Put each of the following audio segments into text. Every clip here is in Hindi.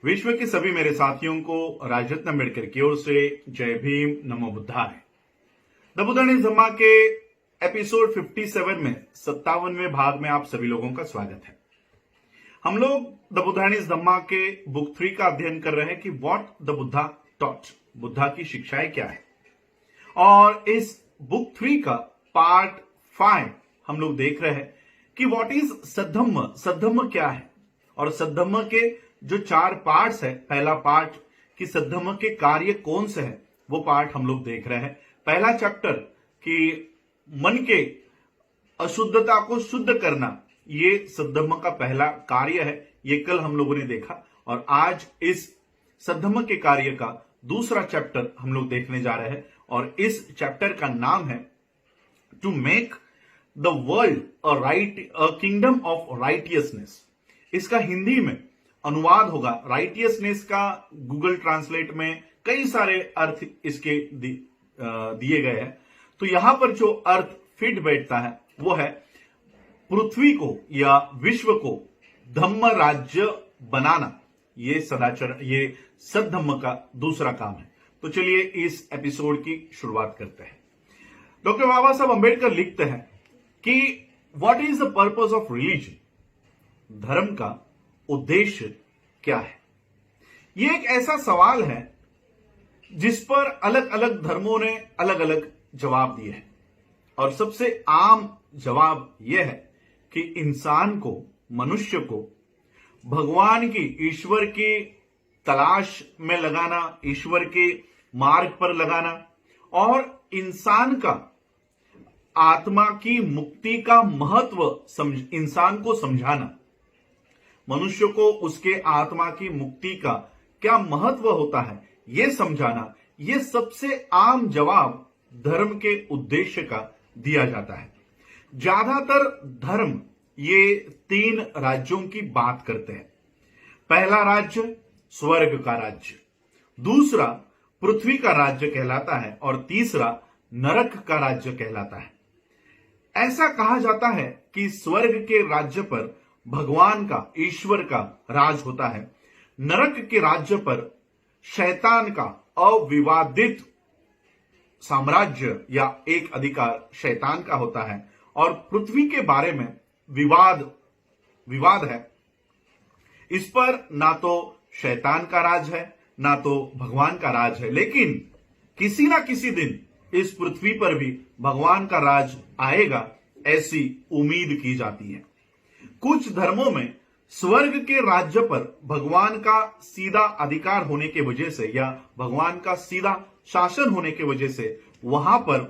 विश्व के सभी मेरे साथियों को राजरत्न अम्बेडकर की ओर से जय भीम, नमो बुद्धाय। द बुद्धानिज धम्मा के एपिसोड 57 में 57वें भाग में आप सभी लोगों का स्वागत है। हम लोग द बुद्धानिज धम्मा के बुक 3 का अध्ययन कर रहे हैं कि what the Buddha taught, Buddha की शिक्षाएं क्या है। और इस बुक 3 का पार्ट 5 हम लोग देख रहे हैं कि व्हाट इज सद्धम्म, सद्धम्म क्या है। और सद्धम्म के जो 4 पार्ट्स है, पहला पार्ट कि सद्धम्म के कार्य कौन से है, वो पार्ट हम लोग देख रहे हैं। पहला चैप्टर कि मन के अशुद्धता को शुद्ध करना, ये सद्धम्म का पहला कार्य है, ये कल हम लोगों ने देखा। और आज इस सद्धम्म के कार्य का दूसरा चैप्टर हम लोग देखने जा रहे हैं और इस चैप्टर का नाम है to make the world a kingdom of righteousness. इसका हिंदी में अनुवाद होगा, राइटियसनेस का गूगल ट्रांसलेट में कई सारे अर्थ इसके दिए गए हैं। तो यहां पर जो अर्थ फिट बैठता है वो है पृथ्वी को या विश्व को धम्म राज्य बनाना। ये सदाचार, ये सद्धम्म का दूसरा काम है। तो चलिए इस एपिसोड की शुरुआत करते हैं। डॉक्टर बाबा साहब अम्बेडकर लिखते हैं कि what is the purpose of religion, धर्म का उद्देश्य क्या है। यह एक ऐसा सवाल है जिस पर अलग अलग धर्मों ने अलग अलग जवाब दिए हैं। और सबसे आम जवाब यह है कि इंसान को, मनुष्य को भगवान की, ईश्वर की तलाश में लगाना, ईश्वर के मार्ग पर लगाना और इंसान का आत्मा की मुक्ति का महत्व इंसान को समझाना, मनुष्य को उसके आत्मा की मुक्ति का क्या महत्व होता है यह समझाना, यह सबसे आम जवाब धर्म के उद्देश्य का दिया जाता है। ज्यादातर धर्म ये 3 राज्यों की बात करते हैं। पहला राज्य स्वर्ग का राज्य, दूसरा पृथ्वी का राज्य कहलाता है और तीसरा नरक का राज्य कहलाता है। ऐसा कहा जाता है कि स्वर्ग के राज्य पर भगवान का, ईश्वर का राज होता है। नरक के राज्य पर शैतान का अविवादित साम्राज्य या एक अधिकार शैतान का होता है। और पृथ्वी के बारे में विवाद है। इस पर ना तो शैतान का राज है ना तो भगवान का राज है, लेकिन किसी ना किसी दिन इस पृथ्वी पर भी भगवान का राज आएगा, ऐसी उम्मीद की जाती है। कुछ धर्मों में स्वर्ग के राज्य पर भगवान का सीधा अधिकार होने की वजह से या भगवान का सीधा शासन होने की वजह से वहां पर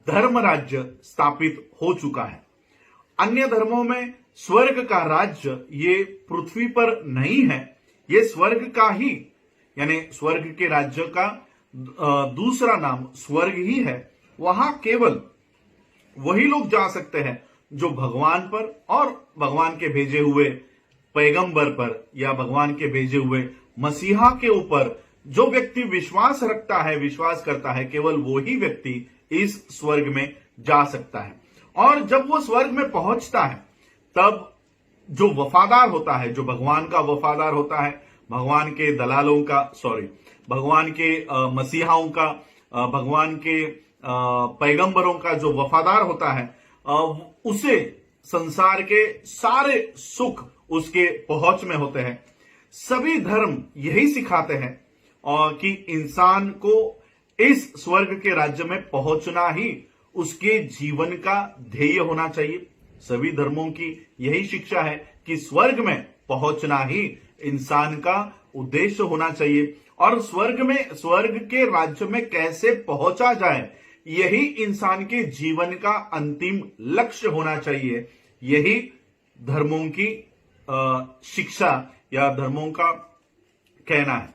धर्म राज्य स्थापित हो चुका है। अन्य धर्मों में स्वर्ग का राज्य ये पृथ्वी पर नहीं है, ये स्वर्ग का ही, यानी स्वर्ग के राज्य का दूसरा नाम स्वर्ग ही है। वहां केवल वही लोग जा सकते हैं जो भगवान पर और भगवान के भेजे हुए पैगंबर पर या भगवान के भेजे हुए मसीहा के ऊपर जो व्यक्ति विश्वास रखता है, विश्वास करता है, केवल वही व्यक्ति इस स्वर्ग में जा सकता है। और जब वो स्वर्ग में पहुंचता है तब जो वफादार होता है, जो भगवान का वफादार होता है, भगवान के दलालों का, भगवान के मसीहाओं का, भगवान के पैगंबरों का जो वफादार होता है, उसे संसार के सारे सुख उसके पहुंच में होते हैं। सभी धर्म यही सिखाते हैं और कि इंसान को इस स्वर्ग के राज्य में पहुंचना ही उसके जीवन का ध्येय होना चाहिए। सभी धर्मों की यही शिक्षा है कि स्वर्ग में पहुंचना ही इंसान का उद्देश्य होना चाहिए। और स्वर्ग के राज्य में कैसे पहुंचा जाए, यही इंसान के जीवन का अंतिम लक्ष्य होना चाहिए। यही धर्मों की शिक्षा या धर्मों का कहना है।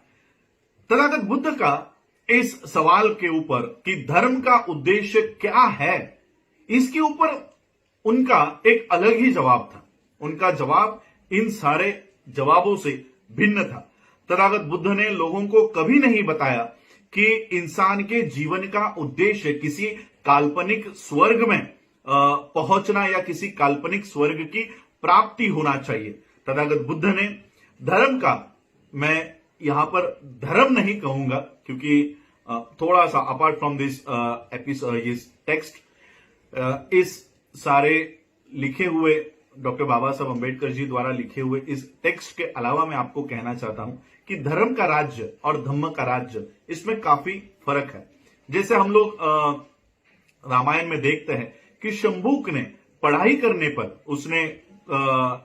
तथागत बुद्ध का इस सवाल के ऊपर कि धर्म का उद्देश्य क्या है, इसके ऊपर उनका एक अलग ही जवाब था। उनका जवाब इन सारे जवाबों से भिन्न था। तथागत बुद्ध ने लोगों को कभी नहीं बताया कि इंसान के जीवन का उद्देश्य किसी काल्पनिक स्वर्ग में पहुंचना या किसी काल्पनिक स्वर्ग की प्राप्ति होना चाहिए। तथागत बुद्ध ने धर्म का, मैं यहां पर धर्म नहीं कहूंगा, क्योंकि थोड़ा सा अपार्ट फ्रॉम दिस एपिसोड, इस टेक्स्ट, इस सारे लिखे हुए डॉक्टर बाबा साहब अंबेडकर जी द्वारा लिखे हुए इस टेक्स्ट के अलावा मैं आपको कहना चाहता हूं कि धर्म का राज्य और धम्म का राज्य, इसमें काफी फर्क है। जैसे हम लोग रामायण में देखते हैं कि शंभूक ने पढ़ाई करने पर, उसने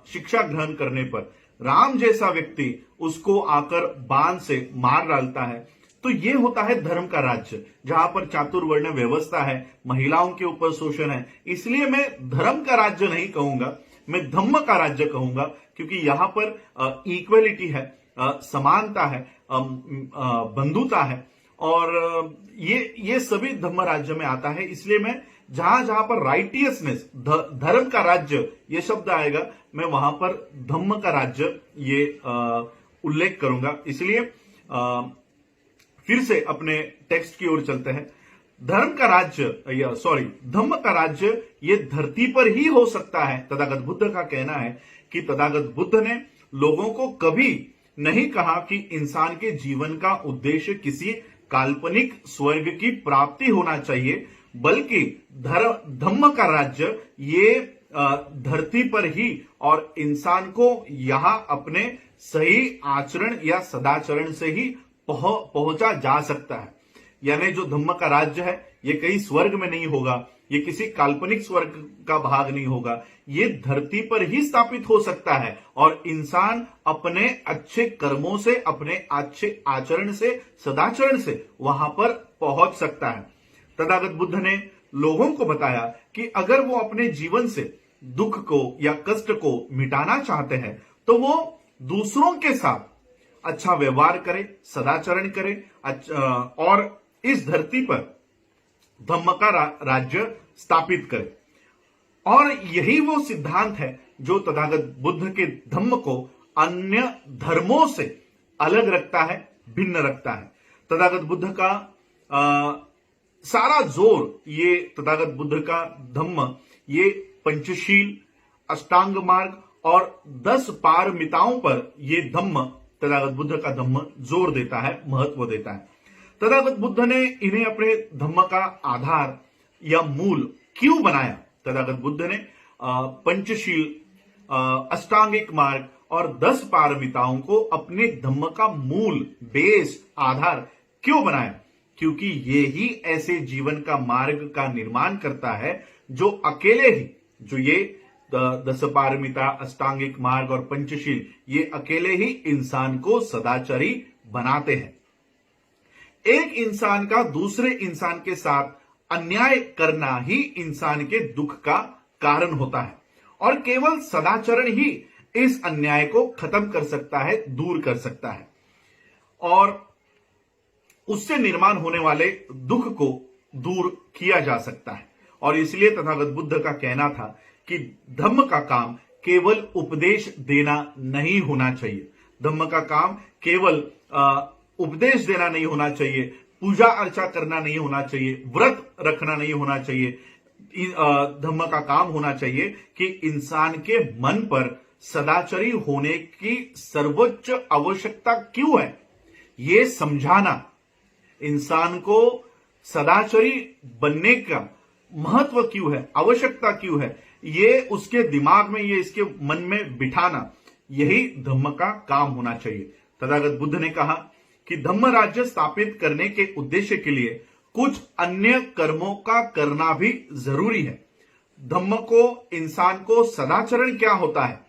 शिक्षा ग्रहण करने पर राम जैसा व्यक्ति उसको आकर बाण से मार डालता है। तो ये होता है धर्म का राज्य, जहां पर चातुर्वर्ण व्यवस्था है, महिलाओं के ऊपर शोषण है। इसलिए मैं धर्म का राज्य नहीं कहूंगा, मैं धम्म का राज्य कहूंगा, क्योंकि यहां पर इक्वलिटी है, समानता है, बंधुता है, और ये सभी धम्म राज्य में आता है। इसलिए मैं जहां जहां पर राइटियसनेस, धर्म का राज्य ये शब्द आएगा, मैं वहां पर धम्म का राज्य ये उल्लेख करूंगा। इसलिए फिर से अपने टेक्स्ट की ओर चलते हैं। धर्म का राज्य, धम्म का राज्य ये धरती पर ही हो सकता है। तथागत बुद्ध का कहना है कि तथागत बुद्ध ने लोगों को कभी नहीं कहा कि इंसान के जीवन का उद्देश्य किसी काल्पनिक स्वर्ग की प्राप्ति होना चाहिए, बल्कि धम्म का राज्य ये धरती पर ही और इंसान को यहां अपने सही आचरण या सदाचरण से ही पहुंचा जा सकता है। यानी जो धम्म का राज्य है ये कहीं स्वर्ग में नहीं होगा, ये किसी काल्पनिक स्वर्ग का भाग नहीं होगा, ये धरती पर ही स्थापित हो सकता है और इंसान अपने अच्छे कर्मों से, अपने अच्छे आचरण से, सदाचरण से वहां पर पहुंच सकता है। तथागत बुद्ध ने लोगों को बताया कि अगर वो अपने जीवन से दुख को या कष्ट को मिटाना चाहते हैं तो वो दूसरों के साथ अच्छा व्यवहार करे, सदाचरण करे, और इस धरती पर धम्म का राज्य स्थापित करे। और यही वो सिद्धांत है जो तथागत बुद्ध के धम्म को अन्य धर्मों से अलग रखता है, भिन्न रखता है। तथागत बुद्ध का सारा जोर, ये तथागत बुद्ध का धम्म, ये पंचशील, अष्टांग मार्ग और 10 पारमिताओं पर ये धम्म, तथागत बुद्ध का धम्म जोर देता है, महत्व देता है। तथागत बुद्ध ने इन्हें अपने धम्म का आधार या मूल क्यों बनाया? तथागत बुद्ध ने पंचशील, अष्टांगिक मार्ग और 10 पारमिताओं को अपने धम्म का मूल, बेस, आधार क्यों बनाया? क्योंकि ये ही ऐसे जीवन का मार्ग का निर्माण करता है जो अकेले ही, जो ये 10 पारमिता, अष्टांगिक मार्ग और पंचशील, ये अकेले ही इंसान को सदाचारी बनाते हैं। एक इंसान का दूसरे इंसान के साथ अन्याय करना ही इंसान के दुख का कारण होता है और केवल सदाचरण ही इस अन्याय को खत्म कर सकता है, दूर कर सकता है और उससे निर्माण होने वाले दुख को दूर किया जा सकता है। और इसलिए तथागत बुद्ध का कहना था कि धम्म का काम केवल उपदेश देना नहीं होना चाहिए। धम्म का काम केवल उपदेश देना नहीं होना चाहिए, पूजा अर्चा करना नहीं होना चाहिए, व्रत रखना नहीं होना चाहिए। धम्म का काम होना चाहिए कि इंसान के मन पर सदाचरी होने की सर्वोच्च आवश्यकता क्यों है, ये समझाना। इंसान को सदाचरी बनने का महत्व क्यों है, आवश्यकता क्यों है, ये उसके दिमाग में, ये इसके मन में बिठाना, यही धम्म का काम होना चाहिए। तथागत बुद्ध ने कहा कि धम्म राज्य स्थापित करने के उद्देश्य के लिए कुछ अन्य कर्मों का करना भी जरूरी है। धम्म को, इंसान को सदाचरण क्या होता है,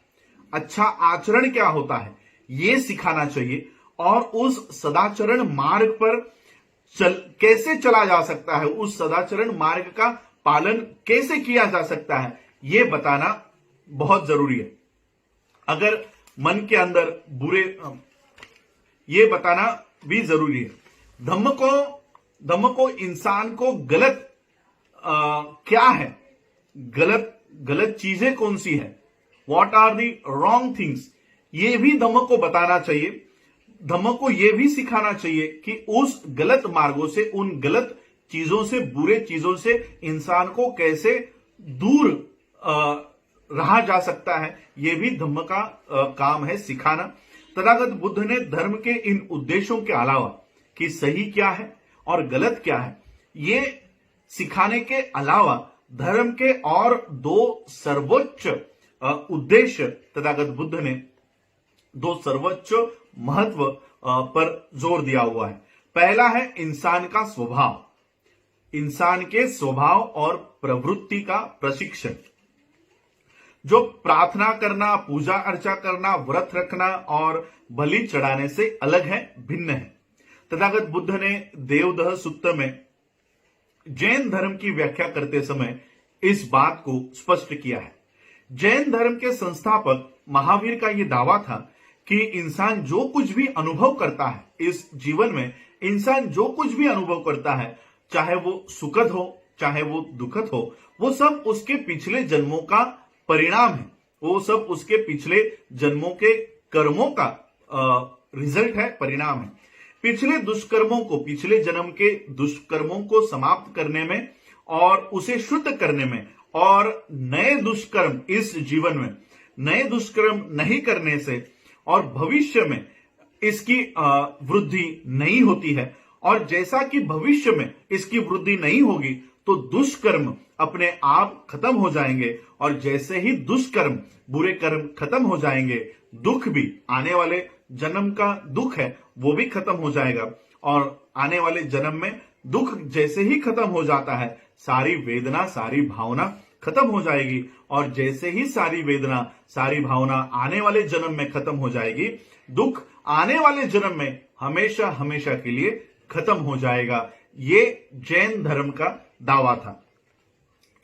अच्छा आचरण क्या होता है, ये सिखाना चाहिए और उस सदाचरण मार्ग पर कैसे चला जा सकता है, उस सदाचरण मार्ग का पालन कैसे किया जा सकता है, ये बताना बहुत जरूरी है। अगर मन के अंदर बुरे, ये बताना भी जरूरी है। धम्म को इंसान को गलत क्या है, गलत चीजें कौन सी है, what are the wrong things, ये भी धम्म को बताना चाहिए। धम्म को यह भी सिखाना चाहिए कि उस गलत मार्गों से, उन गलत चीजों से, बुरे चीजों से इंसान को कैसे दूर रहा जा सकता है, यह भी धम्म का काम है, सिखाना। तथागत बुद्ध ने धर्म के इन उद्देश्यों के अलावा कि सही क्या है और गलत क्या है, ये सिखाने के अलावा धर्म के और दो सर्वोच्च उद्देश्य तथागत बुद्ध ने दो सर्वोच्च महत्व पर जोर दिया हुआ है। पहला है इंसान का स्वभाव, इंसान के स्वभाव और प्रवृत्ति का प्रशिक्षण, जो प्रार्थना करना, पूजा अर्चा करना, व्रत रखना और बलि चढ़ाने से अलग है, भिन्न है। तथागत बुद्ध ने देवदह सूत्र में जैन धर्म की व्याख्या करते समय इस बात को स्पष्ट किया है। जैन धर्म के संस्थापक महावीर का यह दावा था कि इंसान जो कुछ भी अनुभव करता है इस जीवन में, इंसान जो कुछ भी अनुभव करता है, चाहे वो सुखद हो चाहे वो दुखद हो, वो सब उसके पिछले जन्मों का परिणाम है, वो सब उसके पिछले जन्मों के कर्मों का रिजल्ट है, परिणाम है। पिछले जन्म के दुष्कर्मों को समाप्त करने में और उसे शुद्ध करने में और नए दुष्कर्म इस जीवन में नए दुष्कर्म नहीं करने से और भविष्य में इसकी वृद्धि नहीं होती है। और जैसा कि भविष्य में इसकी वृद्धि नहीं होगी तो दुष्कर्म अपने आप खत्म हो जाएंगे, और जैसे ही दुष्कर्म बुरे कर्म खत्म हो जाएंगे, दुख भी, आने वाले जन्म का दुख है वो भी खत्म हो जाएगा। और आने वाले जन्म में दुख जैसे ही खत्म हो जाता है, सारी वेदना, सारी भावना खत्म हो जाएगी, और जैसे ही सारी वेदना, सारी भावना आने वाले जन्म में खत्म हो जाएगी, दुख आने वाले जन्म में हमेशा हमेशा के लिए खत्म हो जाएगा। ये जैन धर्म का दावा था।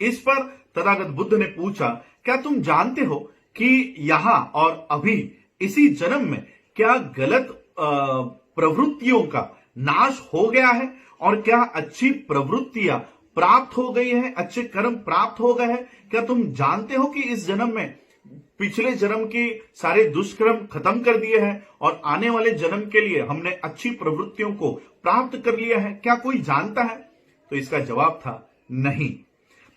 इस पर तथागत बुद्ध ने पूछा, क्या तुम जानते हो कि यहां और अभी इसी जन्म में क्या गलत प्रवृत्तियों का नाश हो गया है और क्या अच्छी प्रवृत्तियां प्राप्त हो गई है, अच्छे कर्म प्राप्त हो गए हैं? क्या तुम जानते हो कि इस जन्म में पिछले जन्म की सारे दुष्कर्म खत्म कर दिए हैं और आने वाले जन्म के लिए हमने अच्छी प्रवृत्तियों को प्राप्त कर लिया है? क्या कोई जानता है? तो इसका जवाब था नहीं।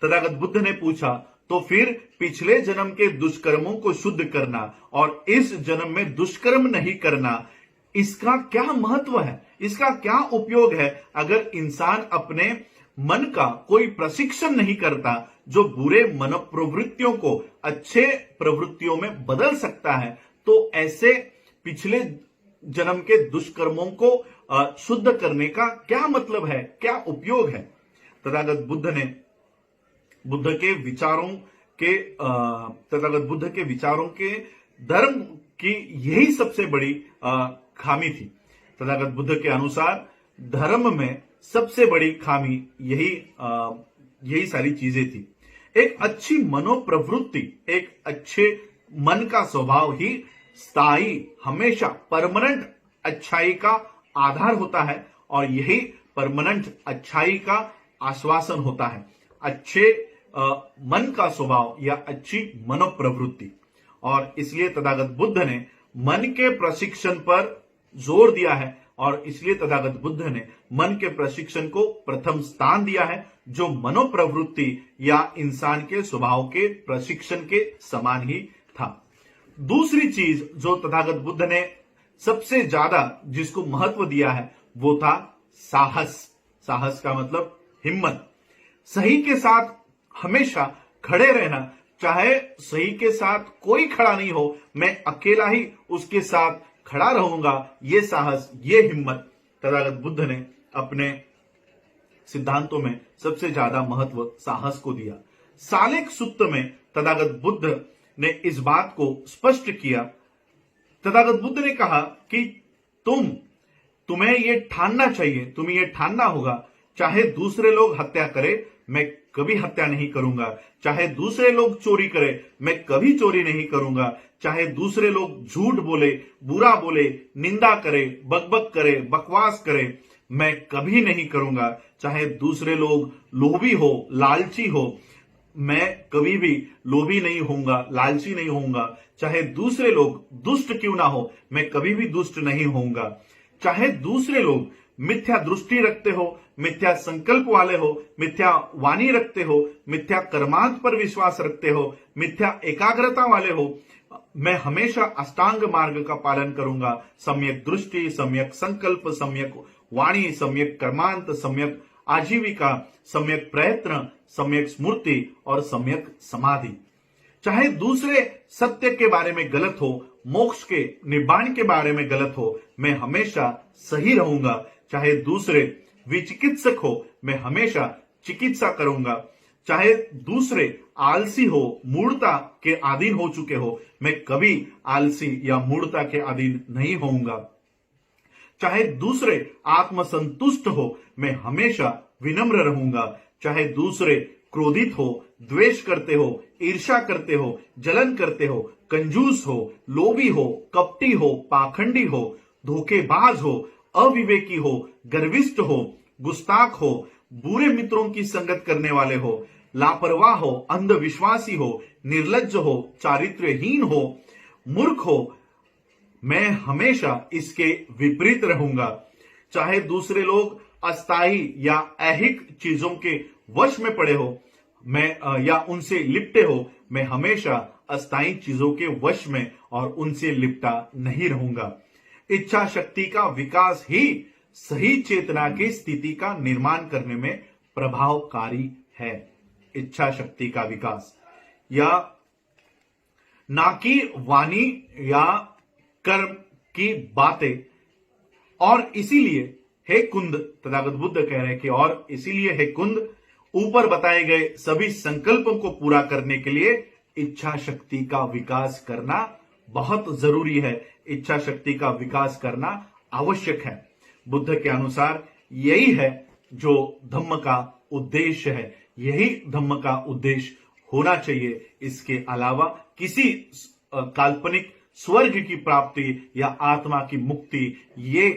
तथागत बुद्ध ने पूछा, तो फिर पिछले जन्म के दुष्कर्मों को शुद्ध करना और इस जन्म में दुष्कर्म नहीं करना, इसका क्या महत्व है, इसका क्या उपयोग है अगर इंसान अपने मन का कोई प्रशिक्षण नहीं करता जो बुरे मन प्रवृत्तियों को अच्छे प्रवृत्तियों में बदल सकता है? तो ऐसे पिछले जन्म के दुष्कर्मों को शुद्ध करने का क्या मतलब है, क्या उपयोग है? तथागत बुद्ध के विचारों के धर्म की यही सबसे बड़ी खामी थी। तथागत बुद्ध के अनुसार धर्म में सबसे बड़ी खामी यही सारी चीजें थी। एक अच्छी मनोप्रवृत्ति, एक अच्छे मन का स्वभाव ही स्थायी, हमेशा परमानेंट अच्छाई का आधार होता है, और यही परमानेंट अच्छाई का आश्वासन होता है। अच्छे मन का स्वभाव या अच्छी मनोप्रवृत्ति। और इसलिए तथागत बुद्ध ने मन के प्रशिक्षण पर जोर दिया है, और इसलिए तथागत बुद्ध ने मन के प्रशिक्षण को प्रथम स्थान दिया है, जो मनोप्रवृत्ति या इंसान के स्वभाव के प्रशिक्षण के समान ही था। दूसरी चीज जो तथागत बुद्ध ने सबसे ज्यादा जिसको महत्व दिया है वो था साहस। साहस का मतलब हिम्मत, सही के साथ हमेशा खड़े रहना, चाहे सही के साथ कोई खड़ा नहीं हो, मैं अकेला ही उसके साथ खड़ा रहूंगा। ये साहस, ये हिम्मत तथागत बुद्ध ने अपने सिद्धांतों में सबसे ज्यादा महत्व साहस को दिया। सालेक सूत्र में तथागत बुद्ध ने इस बात को स्पष्ट किया। तथागत बुद्ध ने कहा कि तुम्हें ये ठानना चाहिए, तुम्हें ये ठानना होगा, चाहे दूसरे लोग हत्या करें, मैं कभी हत्या नहीं करूंगा। चाहे दूसरे लोग चोरी करें, मैं कभी चोरी नहीं करूंगा। चाहे दूसरे लोग झूठ बोले, बुरा बोले, निंदा करे, बकबक करे, बकवास करे, मैं कभी नहीं करूंगा। चाहे दूसरे लोग लोभी हो, लालची हो, मैं कभी भी लोभी नहीं होऊंगा, लालची नहीं होऊंगा। चाहे दूसरे लोग दुष्ट क्यों ना हो, मैं कभी भी दुष्ट नहीं होऊंगा। चाहे दूसरे लोग मिथ्या दृष्टि रखते हो, मिथ्या संकल्प वाले हो, मिथ्या वाणी रखते हो, मिथ्या कर्मांत पर विश्वास रखते हो, मिथ्या एकाग्रता वाले हो, मैं हमेशा अष्टांग मार्ग का पालन करूंगा। सम्यक दृष्टि, सम्यक संकल्प, सम्यक वाणी, सम्यक कर्मांत, सम्यक आजीविका, सम्यक प्रयत्न, सम्यक स्मृति और सम्यक समाधि। चाहे दूसरे सत्य के बारे में गलत हो, मोक्ष के निब्बाण के बारे में गलत हो, मैं हमेशा सही रहूंगा। चाहे दूसरे विचिकित्सक हो, मैं हमेशा चिकित्सा करूंगा। चाहे दूसरे आलसी हो, मूढ़ता के अधीन हो चुके हो, मैं कभी आलसी या मूढ़ता के अधीन नहीं होऊंगा। चाहे दूसरे आत्मसंतुष्ट हो, मैं हमेशा विनम्र रहूंगा। चाहे दूसरे क्रोधित हो, द्वेष करते हो, ईर्ष्या करते हो, जलन करते हो, कंजूस हो, लोभी हो, कपटी हो, पाखंडी हो, धोखेबाज हो, अविवेकी हो, गर्विष्ठ हो, गुस्ताख हो, बुरे मित्रों की संगत करने वाले हो, लापरवाह हो, अंधविश्वासी हो, निर्लज्ज हो, चारित्र्यहीन हो, मूर्ख हो, मैं हमेशा इसके विपरीत रहूंगा। चाहे दूसरे लोग अस्थायी या ऐहिक चीजों के वश में पड़े हो, मैं या उनसे लिपटे हो, मैं हमेशा अस्थायी चीजों के वश में और उनसे लिपटा नहीं रहूंगा। इच्छा शक्ति का विकास ही सही चेतना की स्थिति का निर्माण करने में प्रभावकारी है। इच्छा शक्ति का विकास, या ना कि वाणी या कर्म की बातें। और इसीलिए हे कुंद, तथागत बुद्ध कह रहे हैं कि और इसीलिए हे कुंद, ऊपर बताए गए सभी संकल्पों को पूरा करने के लिए इच्छा शक्ति का विकास करना बहुत जरूरी है। इच्छा शक्ति का विकास करना आवश्यक है। बुद्ध के अनुसार यही है जो धम्म का उद्देश्य है, यही धम्म का उद्देश्य होना चाहिए। इसके अलावा किसी काल्पनिक स्वर्ग की प्राप्ति या आत्मा की मुक्ति, ये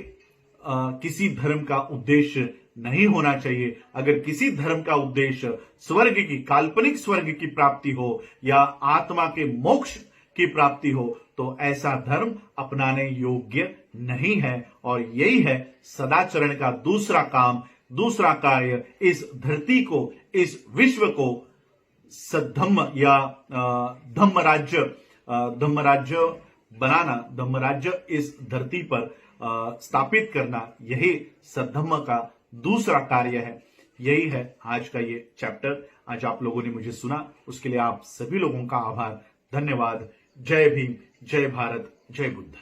किसी धर्म का उद्देश्य नहीं होना चाहिए। अगर किसी धर्म का उद्देश्य स्वर्ग की, काल्पनिक स्वर्ग की प्राप्ति हो या आत्मा के मोक्ष की प्राप्ति हो, तो ऐसा धर्म अपनाने योग्य नहीं है। और यही है सदाचरण का दूसरा काम, दूसरा कार्य, इस धरती को, इस विश्व को सद्धम्म या धम्मराज्य बनाना, धम्मराज्य इस धरती पर स्थापित करना, यही सद्धम्म का दूसरा कार्य है। यही है आज का ये चैप्टर। आज आप लोगों ने मुझे सुना, उसके लिए आप सभी लोगों का आभार, धन्यवाद। जय भीम, जय भारत, जय बुद्ध।